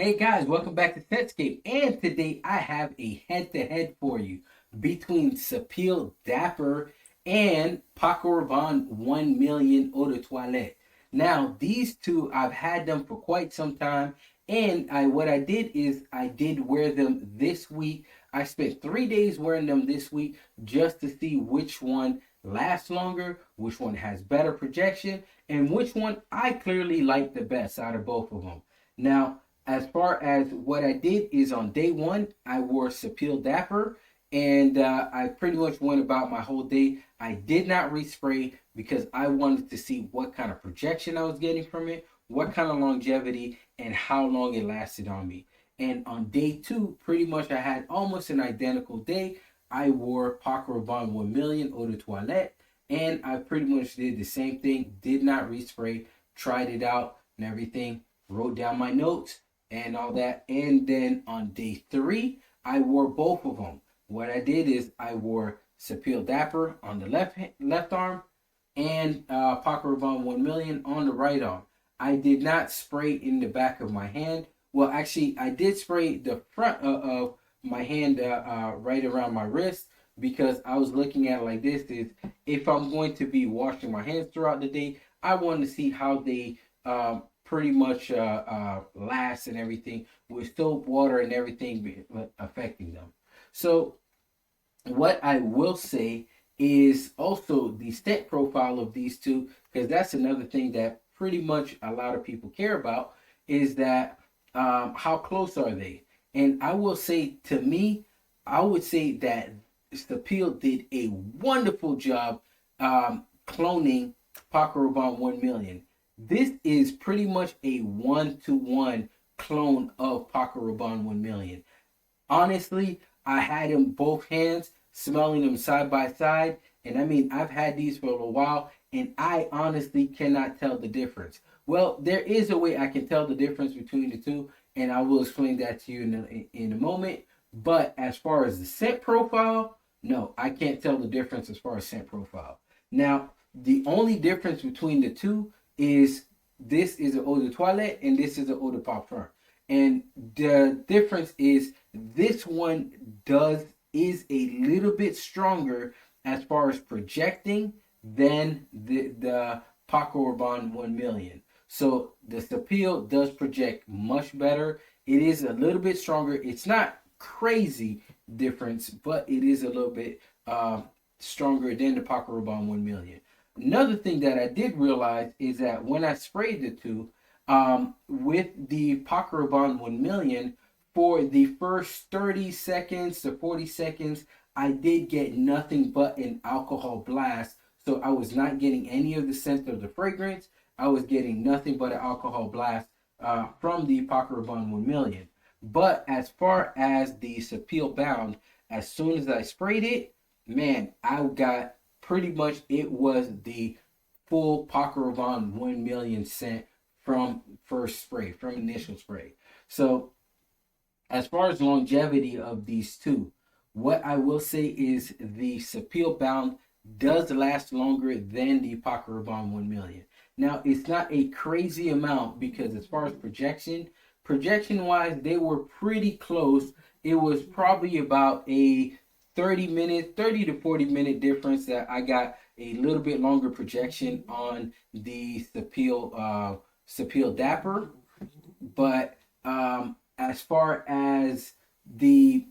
Hey guys, welcome back to Scentscape. And today I have a head-to-head for you between Sapil Dapper and Paco Rabanne 1 million Eau de Toilette. Now, these two, I've had them for quite some time. And what I did is I did wear them this week. I spent 3 days wearing them this week just to see which one lasts longer, which one has better projection, and which one I clearly like the best out of both of them. Now, as far as what I did is on day one, I wore Sapil Dapper and I pretty much went about my whole day. I did not respray because I wanted to see what kind of projection I was getting from it, what kind of longevity, and how long it lasted on me. And on day two, pretty much I had almost an identical day. I wore Paco Rabanne 1 million Eau de Toilette, and I pretty much did the same thing, did not respray, tried it out and everything, wrote down my notes and all that. And then on day three, I wore both of them. What I did is I wore Sapil Dapper on the left arm and Paco Rabanne 1 million on the right arm. I did not spray in the back of my hand. Well, actually, I did spray the front of my hand right around my wrist because I was looking at it like this: is if I'm going to be washing my hands throughout the day, I want to see how they pretty much last and everything with soap, water, and everything affecting them. So what I will say is also the scent profile of these two, because that's another thing that pretty much a lot of people care about, is that how close are they? And I will say, to me, I would say that Sapil did a wonderful job cloning Paco Rabanne 1 million. This is pretty much a one-to-one clone of Paco Rabanne 1 million. Honestly, I had them both hands, smelling them side by side. And I mean, I've had these for a little while, and I honestly cannot tell the difference. Well, there is a way I can tell the difference between the two, and I will explain that to you in a moment. But as far as the scent profile, no, I can't tell the difference as far as scent profile. Now, the only difference between the two is this is an eau de toilette and this is an eau de parfum. And the difference is this one is a little bit stronger as far as projecting than the Paco Rabanne 1 million. So the Sapil does project much better. It is a little bit stronger. It's not crazy difference, but it is a little bit stronger than the Paco Rabanne 1 million. Another thing that I did realize is that when I sprayed the two, with the Paco Rabanne 1 million, for the first 30 seconds to 40 seconds, I did get nothing but an alcohol blast. So I was not getting any of the scent of the fragrance. I was getting nothing but an alcohol blast from the Paco Rabanne 1 million. But as far as the Sapil Bound, as soon as I sprayed it, man, I got pretty much, it was the full Paco Rabanne 1 million scent from first spray, from initial spray. So as far as longevity of these two, what I will say is the Sapil Bound does last longer than the Paco Rabanne 1 million. Now, it's not a crazy amount because as far as projection wise, they were pretty close. It was probably about a 30 to 40 minute difference that I got a little bit longer projection on the Sapil Dapper. But as far as the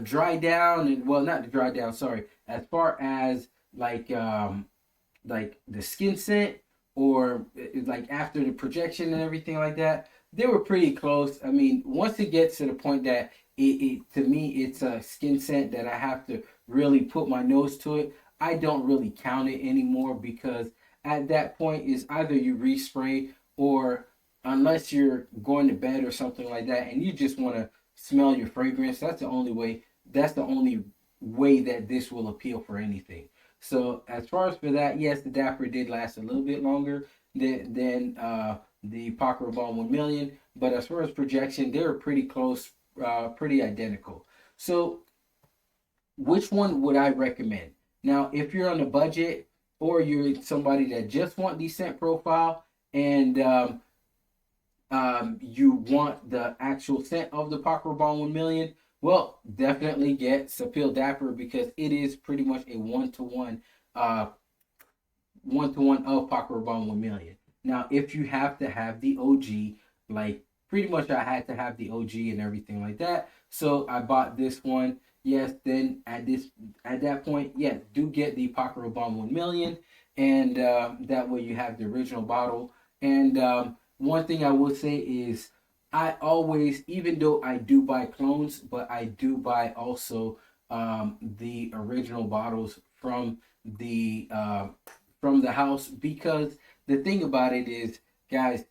dry down, and well, not the dry down, sorry, as far as like the skin scent, or like after the projection and everything like that, they were pretty close. I mean, once it gets to the point that it to me it's a skin scent that I have to really put my nose to it, I don't really count it anymore, because at that point is either you respray, or unless you're going to bed or something like that and you just want to smell your fragrance, that's the only way that this will appeal for anything. So as far as for that, yes, the Dapper did last a little bit longer than the Paco Rabanne 1 million, but as far as projection, they were pretty close, pretty identical. So which one would I recommend? Now, if you're on a budget or you're somebody that just want the scent profile and you want the actual scent of the Paco Rabanne 1 million, well, definitely get Sapil Dapper because it is pretty much a uh, one to one of Paco Rabanne 1 million. Now, if you have to have the OG, like pretty much I had to have the OG and everything like that, so I bought this one. Yes, then at that point, yes, do get the Paco Rabanne 1 million, and that way you have the original bottle. And one thing I will say is, I always, even though I do buy clones, but I do buy also the original bottles from the house, because the thing about it is, guys,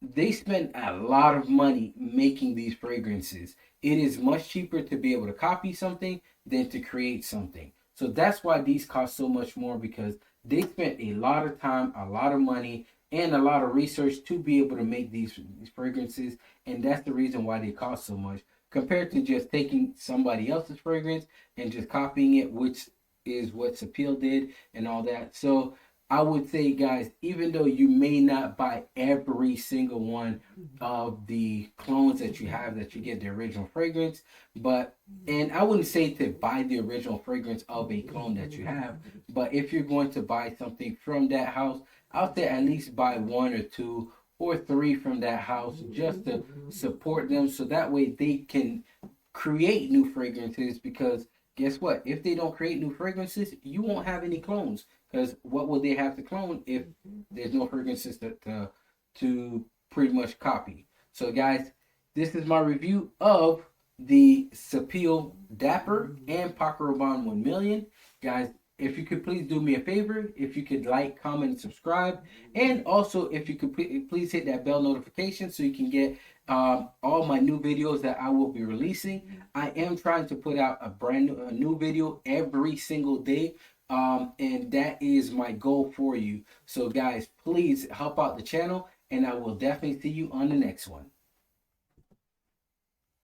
they spend a lot of money making these fragrances. It is much cheaper to be able to copy something than to create something. So that's why these cost so much more, because they spent a lot of time, a lot of money, and a lot of research to be able to make these fragrances. And that's the reason why they cost so much compared to just taking somebody else's fragrance and just copying it, which is what Sapil did and all that. So I would say, guys, even though you may not buy every single one of the clones that you have, that you get the original fragrance, but, and I wouldn't say to buy the original fragrance of a clone that you have, but if you're going to buy something from that house, I'll say at least buy one or two or three from that house just to support them, so that way they can create new fragrances. Because guess what? If they don't create new fragrances, you won't have any clones. Because what will they have to clone if there's no fragrances to pretty much copy? So, guys, this is my review of the Sapil Dapper and Paco Rabanne 1 million. Guys, if you could please do me a favor, if you could like, comment, and subscribe, and also if you could please hit that bell notification so you can get all my new videos that I will be releasing. I am trying to put out a new video every single day, and that is my goal for you. So, guys, please help out the channel, and I will definitely see you on the next one.